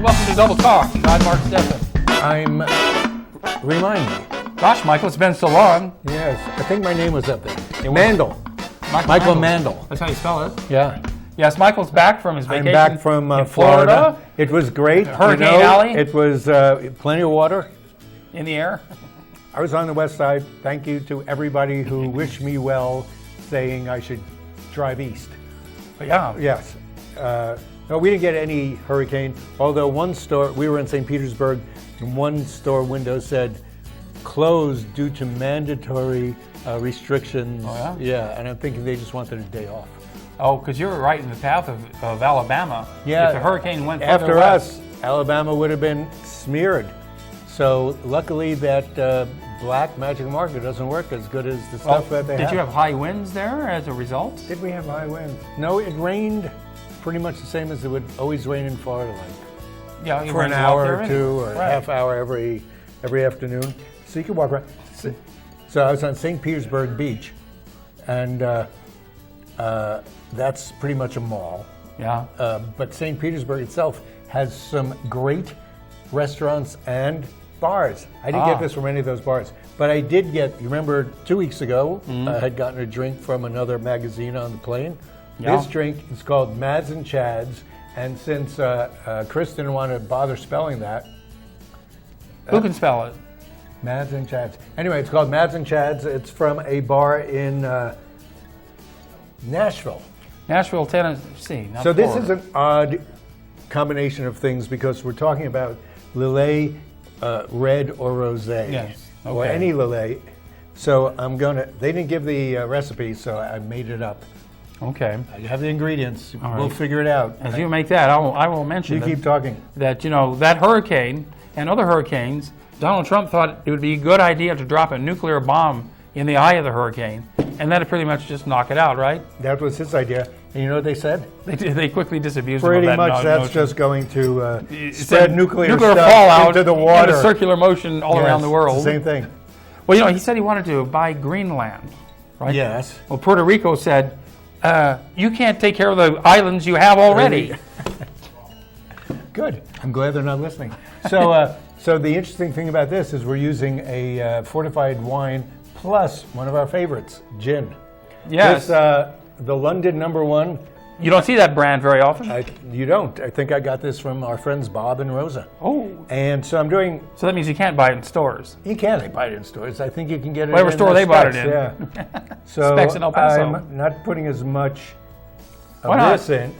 welcome to Double Talk. I'm Mark Steffen. Remind me. Gosh, Michael, it's been so long. Yes, I think my name was up there. Mandel. Michael Mandel. That's how you spell it. Yeah. Yes, Michael's back from his vacation. I'm back from in Florida. It was great. Hurricane Alley. It was plenty of water. In the air. I was on the west side. Thank you to everybody who wished me well, saying I should drive east. Yeah. Yes. No, we didn't get any hurricane, although one store, we were in St. Petersburg, and one store window said, closed due to mandatory restrictions. Oh, yeah? Yeah, and I'm thinking they just wanted a day off. Oh, because you were right in the path of Alabama. Yeah. If the hurricane went after west. us, Alabama would have been smeared. So luckily that black magic marker doesn't work as good as the stuff that they have. Did you have high winds there as a result? Did we have high winds? No, it rained pretty much the same as it would always rain in Florida, like Yeah, for an hour or two or a half hour every afternoon. So you could walk around. So I was on St. Petersburg Beach, and that's pretty much a mall. Yeah. But St. Petersburg itself has some great restaurants and bars. I didn't get this from any of those bars, but I did get, you remember 2 weeks ago, I had gotten a drink from another magazine on the plane. Yeah. This drink is called Mads and Chads, and since Chris didn't want to bother spelling that. Who can spell it? Mads and Chads. Anyway, it's called Mads and Chads. It's from a bar in Nashville. Nashville, Tennessee. So this Florida. is an odd combination of things because we're talking about Lillet red or rosé. Yes. Okay. Or any Lillet. So they didn't give the recipe, so I made it up. Okay. I have the ingredients. All We'll right. figure it out. As you make that, I will mention You keep talking. that, that hurricane and other hurricanes, Donald Trump thought it would be a good idea to drop a nuclear bomb in the eye of the hurricane, and that'd pretty much just knock it out, right? That was his idea. And you know what they said? They quickly disabused Pretty him of that much that's notion. just going to It's spread a nuclear fallout stuff into the water. in a circular motion all around the world. It's the same thing. Well, he said he wanted to buy Greenland, right? Yes. Well, Puerto Rico said, you can't take care of the islands you have already. Good. I'm glad they're not listening. So, so the interesting thing about this is we're using a fortified wine plus one of our favorites, gin. Yes. This, the London #1. You don't see that brand very often. You don't. I think I got this from our friends Bob and Rosa. Oh. And so I'm doing. So that means you can't buy it in stores. You can buy it in stores. I think you can get it Whatever in store the they bought it Specs, in. Yeah. So Specs in El Paso. I'm not putting as much Why of not? this in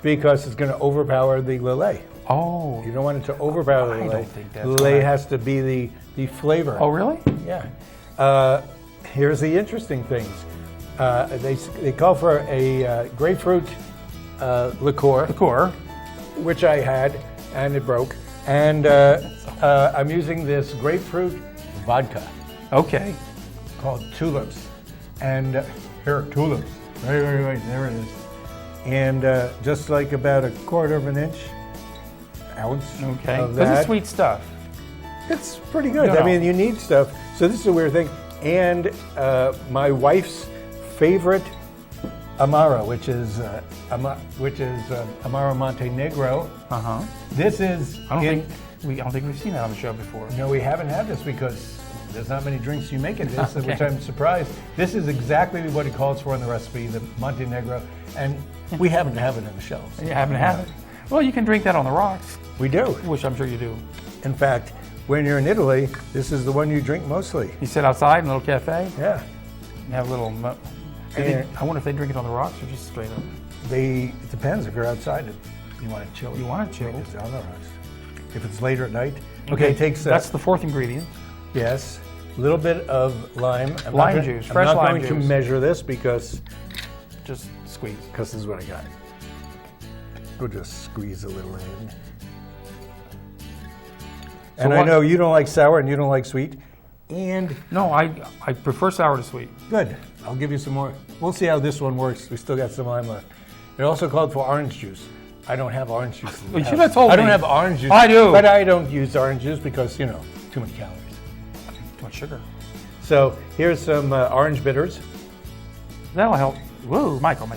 because it's going to overpower the Lillet. Oh. You don't want it to overpower the I Lillet. don't think that's Lillet right. has to be the flavor. Oh, really? Yeah. Here's the interesting things. They call for a grapefruit liqueur, which I had, and it broke. And I'm using this grapefruit vodka Okay. called Tulips. And here, Tulips. Right, there it is. And just like about a quarter of an ounce Okay. of This that. is sweet stuff. It's pretty good. No. I mean, you need stuff. So this is a weird thing. And my wife's favorite Amaro, which is Amaro Montenegro. Uh-huh. This is. I don't think we've seen that on the show before. No, we haven't had this because there's not many drinks you make in this, Okay. which I'm surprised. This is exactly what it calls for in the recipe, the Montenegro, and we happen to have it in the shelves. You happen to have it. Well, you can drink that on the rocks, We do. which I'm sure you do. In fact, when you're in Italy, this is the one you drink mostly. You sit outside in a little cafe, Yeah. and have a little. I wonder if they drink it on the rocks or just straight up. It depends if you're outside. You want it chilled. You want it chilled. It's on the rocks. If it's later at night. Okay, it takes. That's the fourth ingredient. Yes, a little bit of lime. Lime juice, fresh lime I'm not going juice. to measure this because Just squeeze. this is what I got. We'll just squeeze a little in. And I know you don't like sour and you don't like sweet. And No, I prefer sour to sweet. good. I'll give you some more. We'll see how this one works. We still got some lime left. It also called for orange juice. I don't have orange juice. in the You should house. have told I don't me. have orange juice. I do. But I don't use orange juice because, too many calories. Too much sugar. So here's some orange bitters. That'll help. Whoa, Michael.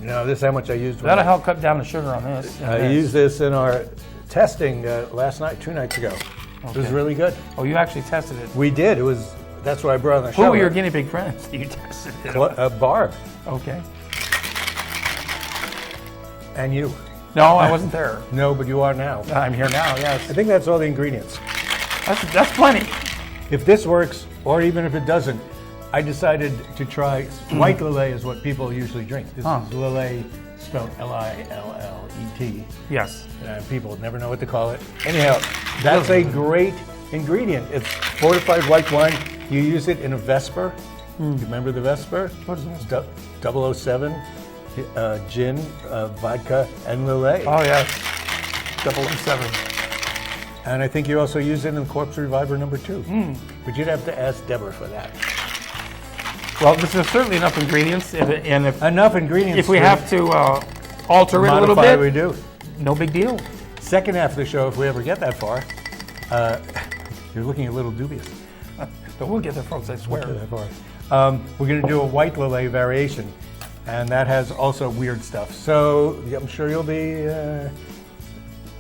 This is how much I used. That'll help cut down the sugar on this. I use this in our testing last night, 2 nights ago. It was Okay. really good. Oh, you actually tested it. We did. That's what I brought on the show. Who were your guinea pig friends? You tested it. Barb Okay. and you. No, I wasn't there. No, but you are now. I'm here now, I yes. think that's all the ingredients. That's plenty. If this works, or even if it doesn't, I decided to try white Lillet is what people usually drink. This Huh. is Lillet, spelled Lillet. Yes. People never know what to call it. Anyhow, that's a great ingredient. It's fortified white wine. You use it in a Vesper. You remember the Vesper? What is that? 007, gin, vodka, and Lillet. Oh, yes. 007. And I think you also use it in Corpse Reviver #2. But you'd have to ask Deborah for that. Well, this is certainly enough ingredients, and if Enough ingredients. we have to alter it a little modify, bit, we do. no big deal. Second half of the show, if we ever get that far, you're looking a little dubious. But we'll get there, folks, I swear. That far. We're going to do a white Lillet variation, and that has also weird stuff. So I'm sure you'll be.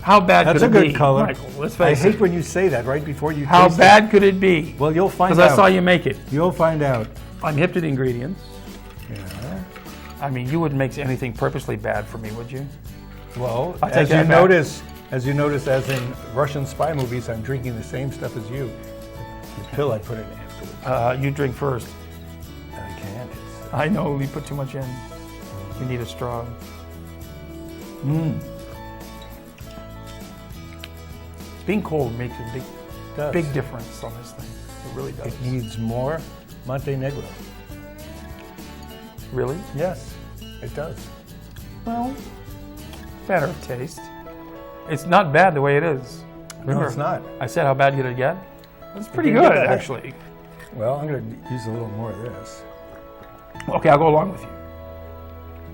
How bad That's could a it good be? color. Michael, let's I face hate it. when you say that right before you. How taste bad could it be? It. Well, you'll find out. Because I saw you make it. You'll find out. I'm hip to the ingredients. Yeah. I mean, you wouldn't make anything purposely bad for me, would you? Well, I'll take as that you back. notice, as in Russian spy movies, I'm drinking the same stuff as you. The pill I put in afterwards. You drink first. I can't. I know you put too much in. You need a straw. Being cold makes a Does. big difference on this thing. It really does. It needs more Montenegro. Really? Yes, it does. Well, better taste. It's not bad the way it is. No, it's not. I said how bad could it get? It's pretty didn't good, get that bad. actually. Well, I'm going to use a little more of this. Okay, I'll go along with you.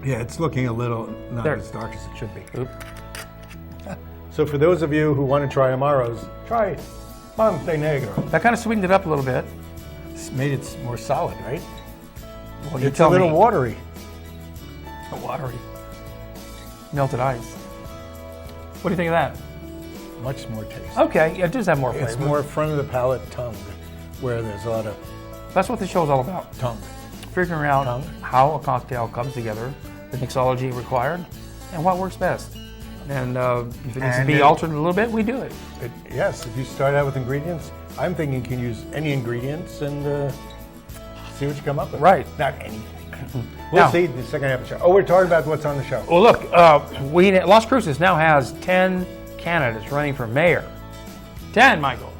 Yeah, it's looking a little not There. as dark as it should be. Oop. So for those of you who want to try Amaros, try Montenegro. That kind of sweetened it up a little bit. It's made it more solid, right? Well, you It's a tell little me. watery. Watery. Melted ice. What do you think of that? Much more taste. Okay, yeah, it does have more flavor. It's more front of the palate tongue, where there's a lot of That's what the show's all about. tongue. Figuring out Tongue. how a cocktail comes together, the mixology required, and what works best. And if it needs to And be it- altered a little bit, we do it. Yes, if you start out with ingredients, I'm thinking you can use any ingredients and see what you come up with. Right. Not anything. We'll Now- see the second half of the show. Oh, we're talking about what's on the show. Well, look, Las Cruces now has 10 candidates running for mayor. 10, Michael.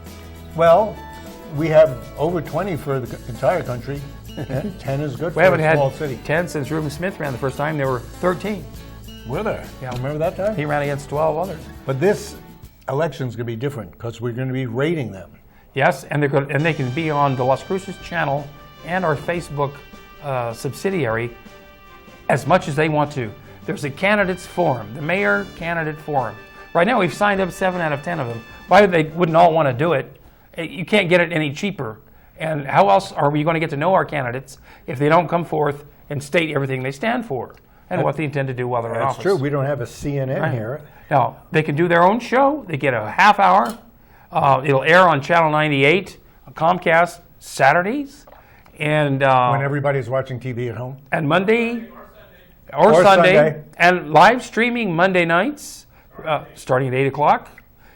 Well, we have over 20 for the entire country. 10 is good We for haven't a had small city. 10 since Reuben Smith ran the first time. There were 13. Were there? Yeah. Remember that time? He ran against 12 others. But this election's going to be different because we're going to be rating them. Yes, and they can be on the Las Cruces channel and our Facebook subsidiary as much as they want to. There's a candidates forum, the mayor candidate forum. Right now we've signed up 7 out of 10 of them. Why they wouldn't all want to do it? You can't get it any cheaper. And how else are we going to get to know our candidates if they don't come forth and state everything they stand for and what they intend to do while they're in That's office? true. We don't have a CNN Right. here. Now, they can do their own show. They get a half hour. It'll air on Channel 98, Comcast, Saturdays, and When everybody's watching TV at home. and Monday or Or Sunday, Sunday. and live streaming Monday nights, starting at 8 o'clock.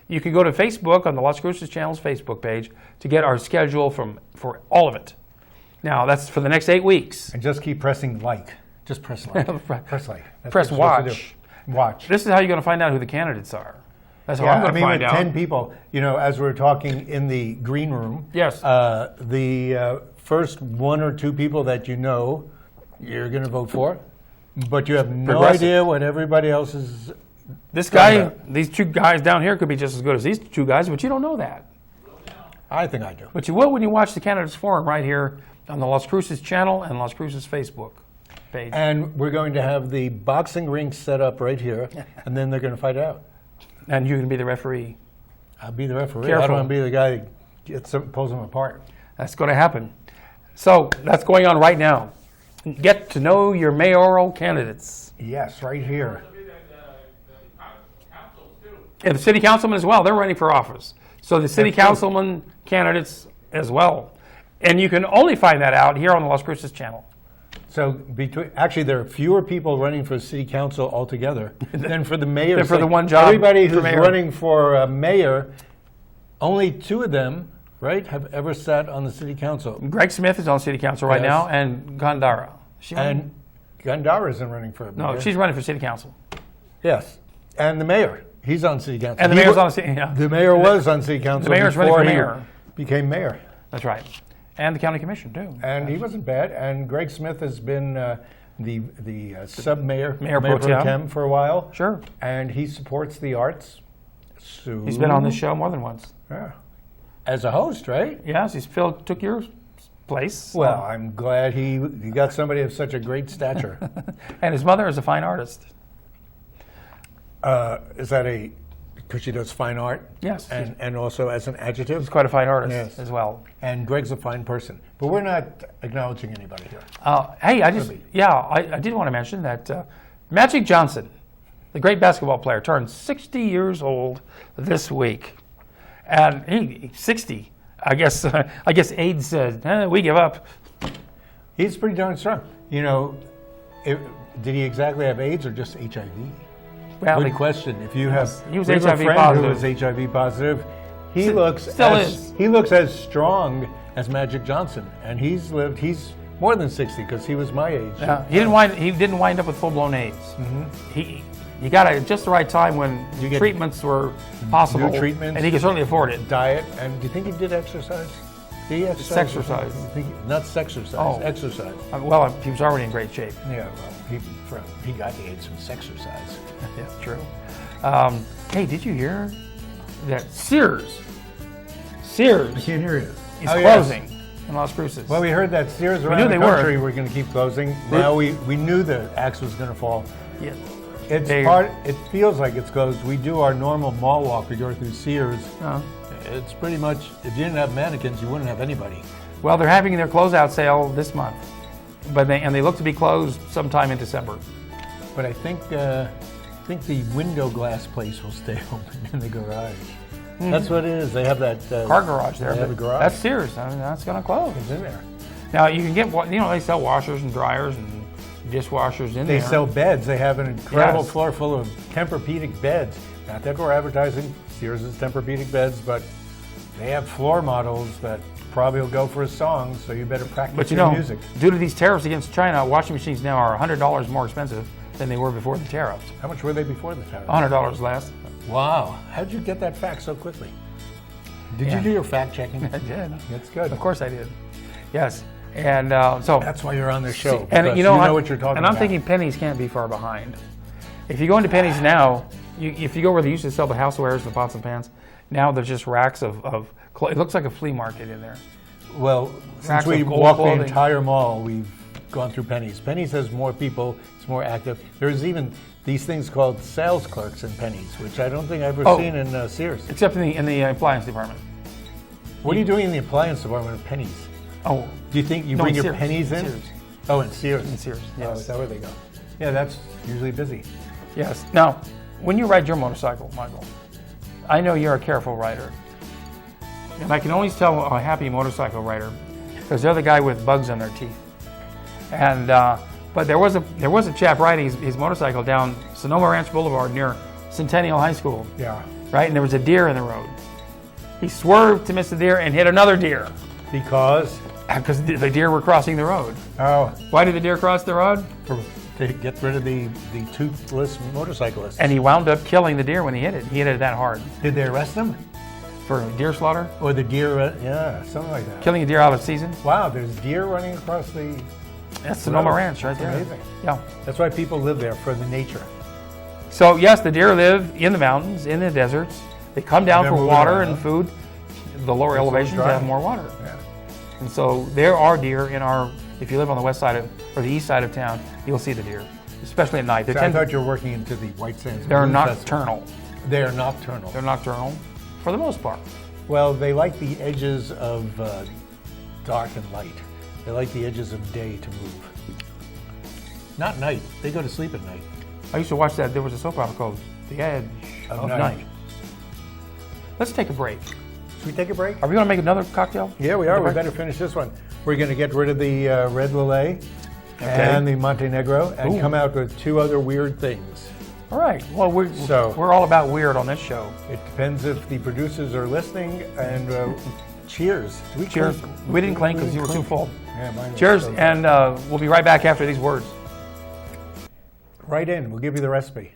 You can go to Facebook on the Las Cruces Channel's Facebook page to get our schedule for all of it. Now, that's for the next 8 weeks. And just keep pressing like. Just press like. Press like. That's Press what you're supposed to watch. do. Watch. This is how you're going to find out who the candidates are. That's how Yeah, I'm going to find with out. 10 people, as we're talking in the green room, Yes. the first 1 or 2 people that you know, you're going to vote for, but you have no Progressive. idea what everybody else is. This guy, Yeah. these 2 guys down here could be just as good as these 2 guys, but you don't know that. I think I do. But you will when you watch the Candidates Forum right here on the Las Cruces channel and Las Cruces Facebook page. And we're going to have the boxing ring set up right here, and then they're going to fight out. And you can be the referee. I'll be the referee. I Careful. don't want to be the guy that pulls them apart. That's going to happen. So that's going on right now. Get to know your mayoral candidates. Yes, right here. And the city councilmen as well, they're running for office. So the city councilman candidates as well. And you can only find that out here on the Las Cruces channel. So actually, there are fewer people running for city council altogether than for the mayor. Than for the one job. Everybody who's running for mayor, only 2 of them, right, have ever sat on the city council. Greg Smith is on city council right now, and Gandara. And Gandara isn't running for mayor. No, she's running for city council. Yes, and the mayor, he's on city council. And the mayor's on city. Yeah. The mayor was on city council. The mayor's running for mayor. Became mayor. That's right. And the county commission too. And he wasn't bad. And Greg Smith has been the sub-mayor, Mayor Pro Tem for a while. Sure. And he supports the arts. So, He's been on this show more than once. Yeah. As a host, right? Yes, took your place. Well, I'm glad he got somebody of such a great stature. And his mother is a fine artist. Is that because she does fine art? Yes. And also as an adjective? She's quite a fine artist as well. And Greg's a fine person. But we're not acknowledging anybody here. Hey, I did want to mention that Magic Johnson, the great basketball player, turned 60 years old this week. And he's 60. I guess AIDS said, we give up. He's pretty darn strong. You know, did he exactly have AIDS or just HIV? Well, good question. If you have, he was we have HIV a friend positive. who was HIV positive. He looks is. He looks as strong as Magic Johnson, and he's more than 60 because he was my age. Yeah, he didn't wind up with full-blown AIDS. Mm-hmm. He got it at just the right time when treatments were possible. New treatments, and he could certainly afford it. Diet, and do you think he did exercise? Did he exercise? Sexercise. Not sexercise. Oh. Exercise. Well, he was already in great shape. Yeah, well, he got the AIDS from sexercise. Yeah, true. Hey, did you hear that Sears I can't hear you. is closing in Las Cruces? Well, we heard that Sears around the country were going to keep closing. Now we knew the axe was going to fall. Yeah. It feels like it's closed. We do our normal mall walk. We go through Sears. It's pretty much, if you didn't have mannequins, you wouldn't have anybody. Well, they're having their closeout sale this month, and they look to be closed sometime in December. But I think the window glass place will stay open in the garage. Mm-hmm. That's what it is. They have that car garage there. They have a garage. That's Sears. I mean, that's going to close. It's in there. Now you can get they sell washers and dryers and dishwashers in there. They sell beds. They have an incredible floor full of Tempur-Pedic beds. Not that we're advertising Sears' Tempur-Pedic beds, but they have floor models that probably will go for a song, so you better practice your music. Due to these tariffs against China, washing machines now are $100 more expensive than they were before the tariffs. How much were they before the tariffs? $100 less. Wow. How'd you get that fact so quickly? Did you do your fact checking? I did. That's good. Of course I did. Yes. And so that's why you're on this show. And you know what you're talking about. And I'm thinking Penny's can't be far behind. If you go into Penny's now, if you go where they used to sell the housewares, the pots and pans, now there's just racks of it looks like a flea market in there. Well, since we walked the entire mall, we've gone through Penny's. Penny's has more people. It's more active. There's even these things called sales clerks in Penny's, which I don't think I've ever seen in Sears. Except in the appliance department. What are you doing in the appliance department of Penny's? Oh. Do you think you bring your pennies in? Sears. Oh, in Sears. In Sears, yes. Oh, is that where they go? Yeah, that's usually busy. Yes. Now, when you ride your motorcycle, Michael, I know you're a careful rider. And I can always tell a happy motorcycle rider because they're the guy with bugs on their teeth. And but there was a chap riding his motorcycle down Sonoma Ranch Boulevard near Centennial High School. Yeah. Right, and there was a deer in the road. He swerved to miss the deer and hit another deer. Because the deer were crossing the road. Oh. Why did the deer cross the road? To get rid of the toothless motorcyclist. And he wound up killing the deer when he hit it. He hit it that hard. Did they arrest him? For deer slaughter? Or the deer, something like that. Killing a deer out of season? Wow, there's deer running across the... That's Sonoma Ranch right there. Amazing. Yeah. That's why people live there, for the nature. So yes, the deer live in the mountains, in the deserts. They come down for water and food. The lower elevations have more water. Yeah. And so there are deer in if you live on the west side or the east side of town, you'll see the deer, especially at night. So I thought you were working into the White Sands. They're nocturnal. They are nocturnal. They're nocturnal, for the most part. Well, they like the edges of dark and light. They like the edges of day to move. Not night. They go to sleep at night. I used to watch that. There was a soap opera called The Edge of Night. Let's take a break. Should we take a break? Are we going to make another cocktail? Yeah, we are. We better finish this one. We're going to get rid of the Red Lillet and the Montenegro and come out with 2 other weird things. All right. Well, we're all about weird on this show. It depends if the producers are listening. And cheers. Cheers. We didn't clink because you were too full. Yeah, mine was Cheers, so good. and we'll be right back after these words. Right in. We'll give you the recipe.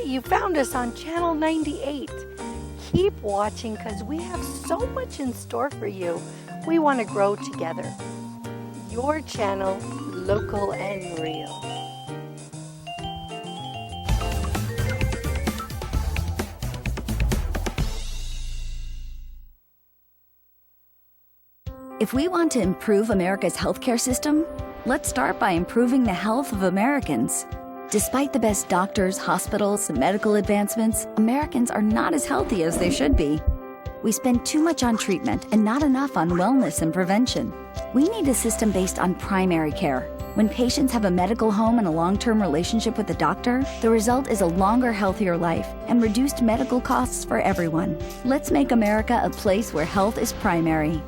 You found us on Channel 98. Keep watching because we have so much in store for you. We want to grow together. Your channel, local and real. If we want to improve America's healthcare system, let's start by improving the health of Americans. Despite the best doctors, hospitals, and medical advancements, Americans are not as healthy as they should be. We spend too much on treatment and not enough on wellness and prevention. We need a system based on primary care. When patients have a medical home and a long-term relationship with a doctor, the result is a longer, healthier life and reduced medical costs for everyone. Let's make America a place where health is primary.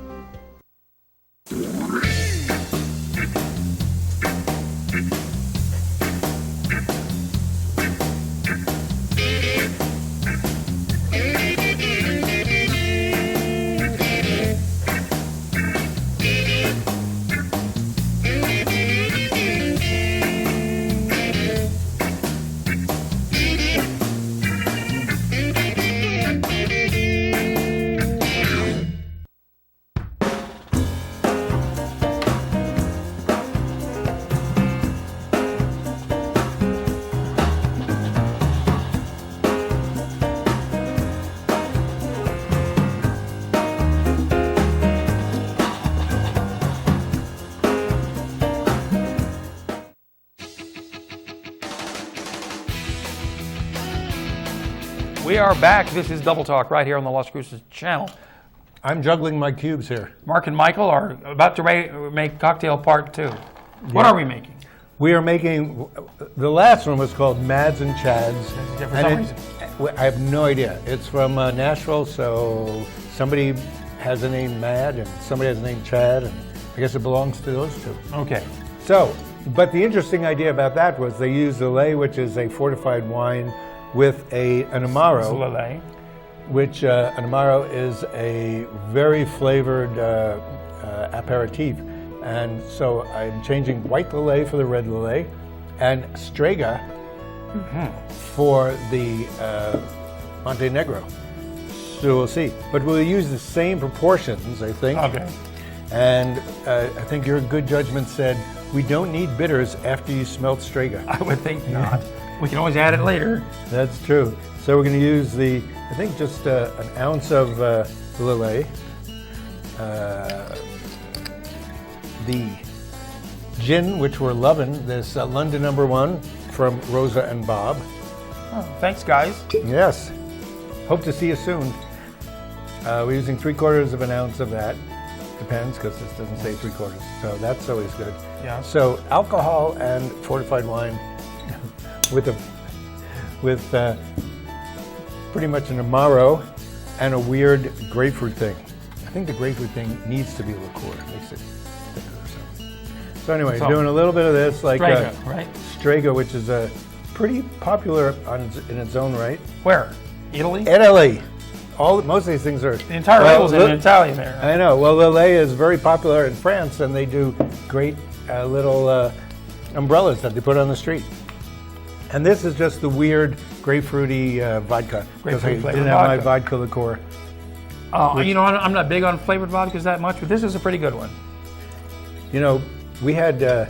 We are back. This is Double Talk right here on the Las Cruces channel. I'm juggling my cubes here. Mark and Michael are about to make cocktail part 2. What are we making? We are making, the last one was called Mads and Chads. For some reason. I have no idea. It's from Nashville, so somebody has the name Mad and somebody has the name Chad, and I guess it belongs to those two. Okay. So, but the interesting idea about that was they used Lillet, which is a fortified wine, with an Amaro, Lillet. which an Amaro is a very flavored aperitif. And so I'm changing white Lillet for the red Lillet and Strega for the Montenegro. So we'll see. But we'll use the same proportions, I think. Okay. And I think your good judgment said, we don't need bitters after you smelt Strega. I would think not. We can always add it later. That's true. So we're going to use I think just an ounce of Lillet. The gin, which we're loving, this London #1 from Rosa and Bob. Oh, thanks, guys. Yes. Hope to see you soon. We're using 3/4 of an ounce of that. Depends, because this doesn't say 3/4. So that's always good. Yeah. So alcohol and fortified wine with pretty much an Amaro and a weird grapefruit thing. I think the grapefruit thing needs to be a liqueur. It makes it thicker or something. So anyway, doing a little bit of this, like Strega, right? Strega, which is pretty popular in its own right. Where? Italy? Italy. Most of these things are... The entire label's in Italian there. I know. Well, Lillet is very popular in France, and they do great little umbrellas that they put on the street. And this is just the weird grapefruity vodka. Grapefruit flavored didn't have my vodka liqueur. You know, I'm not big on flavored vodkas that much, but this is a pretty good one. You know, we had the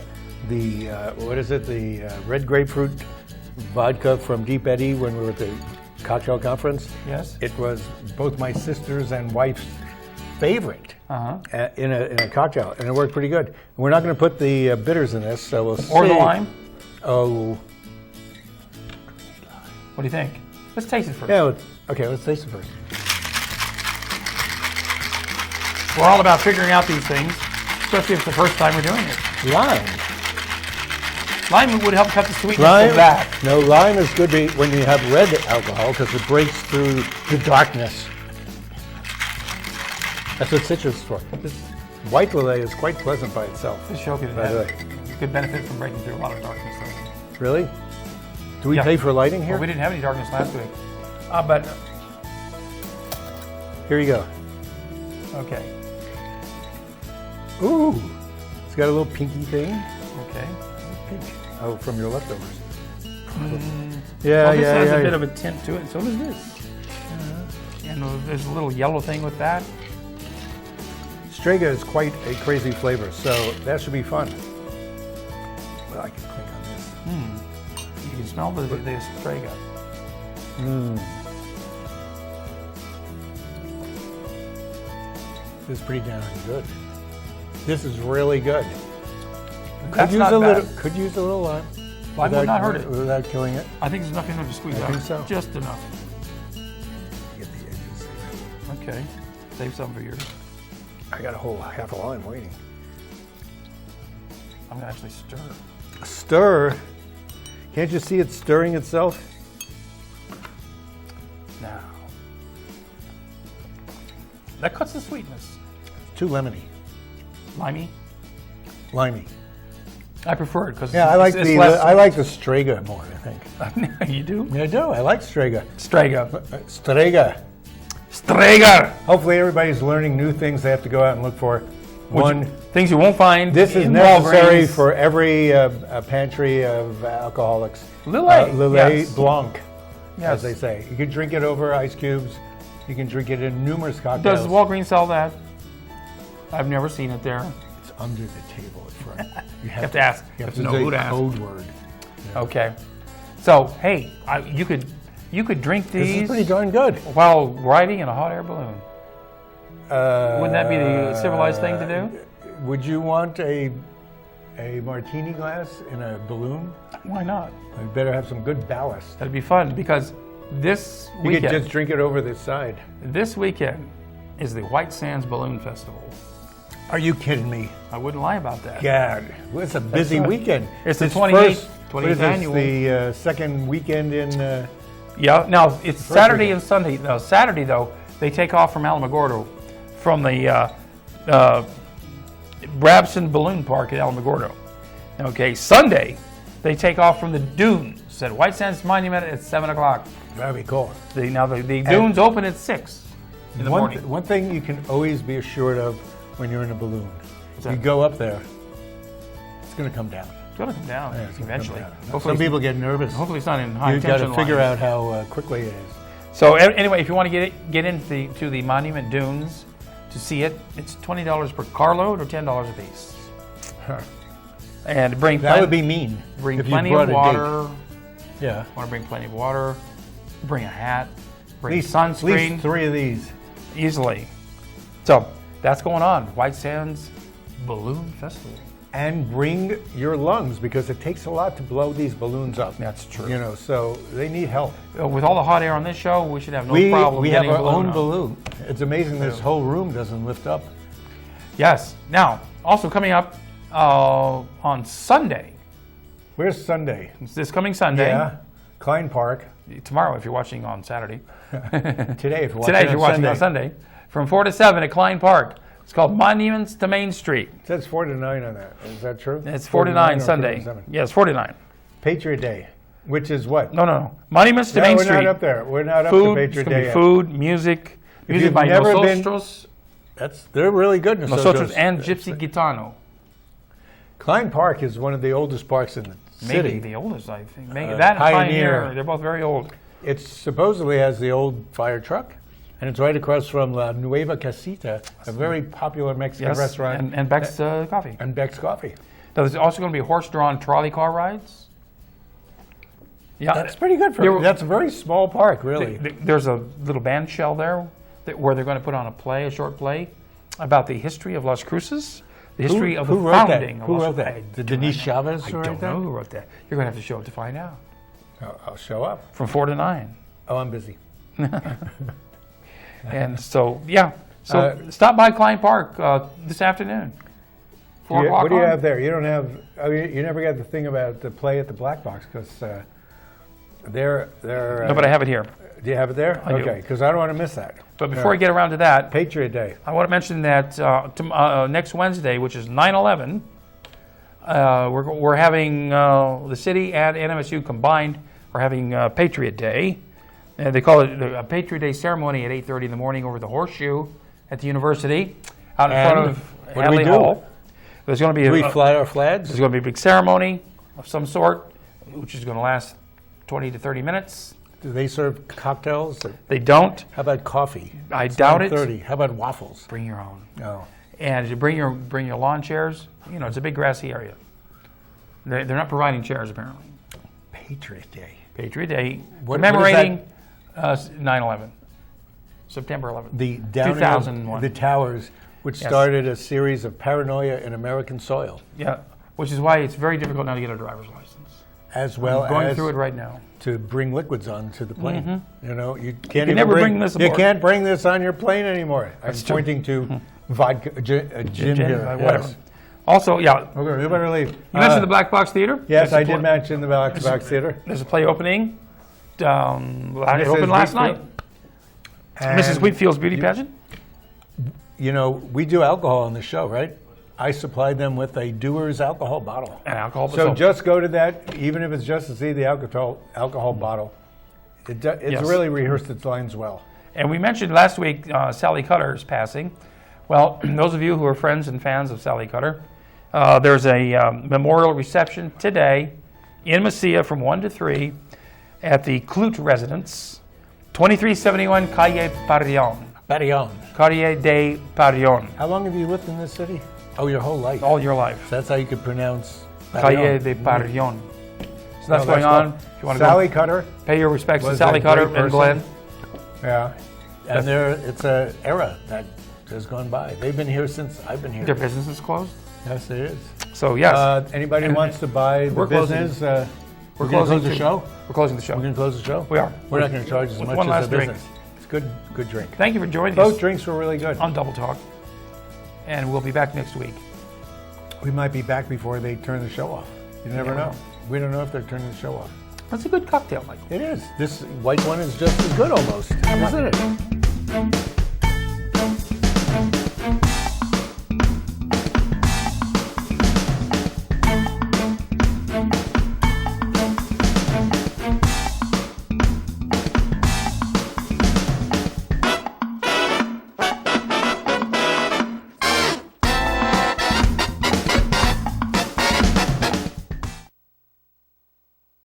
red grapefruit vodka from Deep Eddy when we were at the cocktail conference. Yes. It was both my sister's and wife's favorite in a cocktail, and it worked pretty good. And we're not going to put the bitters in this, so we'll see. Or the lime? Oh, What do you think? Let's taste it first. Yeah, let's taste it first. We're all about figuring out these things, especially if it's the first time we're doing it. Lime. Lime would help cut the sweetness of that. No, lime is good when you have red alcohol because it breaks through the darkness. That's what citrus is for. This white Lillet is quite pleasant by itself. This show could have good benefit from breaking through a lot of darkness. Really? Do we pay for lighting here? Well, we didn't have any darkness last week. But here you go. Okay. Ooh, it's got a little pinky thing. Okay. Pink. Oh, from your leftovers. Well, this has a bit of a tint to it. So does this. And there's a little yellow thing with that. Strega is quite a crazy flavor, so that should be fun. Well, I can click on this. You can smell the Strega. This is pretty damn good. This is really good. That's not bad. Could use a little lime. Lime would not hurt it. Without killing it. I think there's enough in there to squeeze out. I think so. Just enough. Get the edges. Okay. Save some for yours. I got a whole half a lime waiting. I'm going to actually stir. Stir? Can't you see it stirring itself? Now. That cuts the sweetness. It's too lemony. Limey? Limey. I prefer it because I like the Strega more, I think. You do? I do. I like Strega. Strega. Strega. Strega. Hopefully everybody's learning new things they have to go out and look for. Things you won't find. This is necessary for every pantry of alcoholics. Lillet. Lillet Blanc, Yes. as they say. You can drink it over ice cubes. You can drink it in numerous cocktails. Does Walgreens sell that? I've never seen it there. It's under the table at front. You have to ask. You have to to know say who to ask. code word. Okay. So, hey, you could drink these. This is pretty darn good. While riding in a hot air balloon. Wouldn't that be the civilized thing to do? Would you want a martini glass in a balloon? Why not? You better have some good ballast. That'd be fun because this You weekend. could just drink it over this side. This weekend is the White Sands Balloon Festival. Are you kidding me? I wouldn't lie about that. God, well, it's a busy weekend. It's the 28th annual. The second weekend in. Yeah. Now it's Saturday weekend. and Sunday. No, Saturday though they take off from Alamogordo, from the Brabson Balloon Park at Alamogordo. Okay. Sunday they take off from the dunes at White Sands Monument at 7 o'clock. That'd be cool. The dunes open at 6 in the morning. One thing you can always be assured of when you're in a balloon, that? you go up there, it's going to come down. It's going to come down Yeah, it's gonna eventually. come down. Hopefully Some people get nervous. Hopefully it's not in high You've got tension to figure lines. out how quickly it is. So anyway, if you want to get into the Monument Dunes to see it, it's $20 per carload or $10 a piece. And bring That would be mean. bring if you plenty brought of a water. date. Yeah. Want to bring plenty of water. Bring a hat. Bring At sunscreen least 3 of these. easily. So that's going on. White Sands Balloon Festival. And bring your lungs because it takes a lot to blow these balloons up. That's true. You know, so they need help. With all the hot air on this show, we should have no We problem have getting our a balloon own up. balloon. It's amazing this whole room doesn't lift up. Yes. Now, also coming up on Sunday. Where's Sunday? It's this coming Sunday. Yeah. Klein Park. Tomorrow, if you're watching on Saturday. Today, if you're watching, Today, if you're watching on Sunday. From 4 to 7 at Klein Park. It's called Monuments to Main Street. It says 4 to 9 on that. Is that true? It's 4 to 9 or Sunday. 4 to 7? Yes, 4 to 9. Patriot Day, which is what? No. Monuments to No, Main we're Street. not up there. We're not up Food, to Patriot it's gonna Day be yet. food, music. Music you've by never been- Nosotros. They're really good. Nosotros and Gypsy Gitano. Klein Park is one of the oldest parks in the Maybe city. the oldest, I think. Maybe that and Pioneer. They're both very old. It supposedly has the old fire truck, and it's right across from La Nueva Casita, a very popular Mexican Yes, restaurant. and Beck's Coffee. And Beck's Coffee. Now, there's also going to be horse-drawn trolley car rides. Yeah, That's pretty good for that's a very small park, really. There's a little band shell there where they're going to put on a short play about the history of Las Cruces, the history of the who wrote founding that? of Who Las wrote that? Did Denise Chavez I write don't that? know who wrote that. You're going to have to show it to find out. I'll show up. from 4 to 9. Oh, I'm busy. And so, yeah. So stop by Klein Park this afternoon. 4 o'clock What do you on. have there? You don't have. Oh, you never got the thing about the play at the Black Box because they're. No, but I have it here. Do you have it there? I do. Okay, because I don't want to miss that. But before I get around to that, Patriot Day. I want to mention that next Wednesday, which is 9/11, we're having the city and NMSU combined are having Patriot Day. And they call it a Patriot Day ceremony at 8:30 in the morning over the Horseshoe at the university, out in front of what do we Hadley do? Hall. There's going to be Do we fly our flags? there's going to be a big ceremony of some sort, which is going to last 20 to 30 minutes. Do they serve cocktails? They don't. How about coffee? I It's doubt it. 9:30. How about waffles? Bring your own. No. And you bring your lawn chairs. You know, it's a big grassy area. They're not providing chairs apparently. Patriot Day. Patriot Day, What is commemorating 9/11, September 11th. The downing 2001. of the towers, which Yes. started a series of paranoia in American soil, Yeah, which is why it's very difficult now to get a driver's license. as well I'm going as through it right now. to bring liquids onto the plane. You know, you can't can even never bring this You aboard. can't bring this on your plane anymore. I'm That's true. pointing to vodka, gin here. Whatever. Yes. Also, yeah, Okay, you better leave. you mentioned the Black Box Theater. Yes, There's a I did pl- mention the Black Box Theater. There's a play opening. It Mrs. opened last night. And Mrs. Wheatfield's beauty pageant. You know, we do alcohol on the show, right? I supplied them with a Dewar's alcohol bottle. And alcohol. So just go to that, even if it's just to see the alcohol bottle. It's Yes. really rehearsed its lines well. And we mentioned last week Sally Cutter's passing. Well, those of you who are friends and fans of Sally Cutter, there's a memorial reception today in Mesilla from 1 to 3 at the Clute Residence, 2371 Calle Parillon. Barillon. Calle de Parillon. How long have you lived in this city? Oh, your whole life. All your life. So that's how you could pronounce Calle Barillon. de Parillon. So that's No, going on. cool. If you want to Sally go Cutter. pay your respects to was Sally a great Cutter and person. Glenn. Yeah. And it's an era that has gone by. They've been here since I've been here. Their business is closed. Yes, it is. So, yes. Anybody who wants to buy the We're closing. business, we're going to closing close the show? We're closing the show. We're going to close the show? We are. We're not going to charge as With much one as last the drink. business. It's good drink. Thank you for joining Both us drinks were really good. on Double Talk. And we'll be back next week. We might be back before they turn the show off. You never know. We don't know if they're turning the show off. That's a good cocktail, Michael. It is. This white one is just as good almost, isn't it?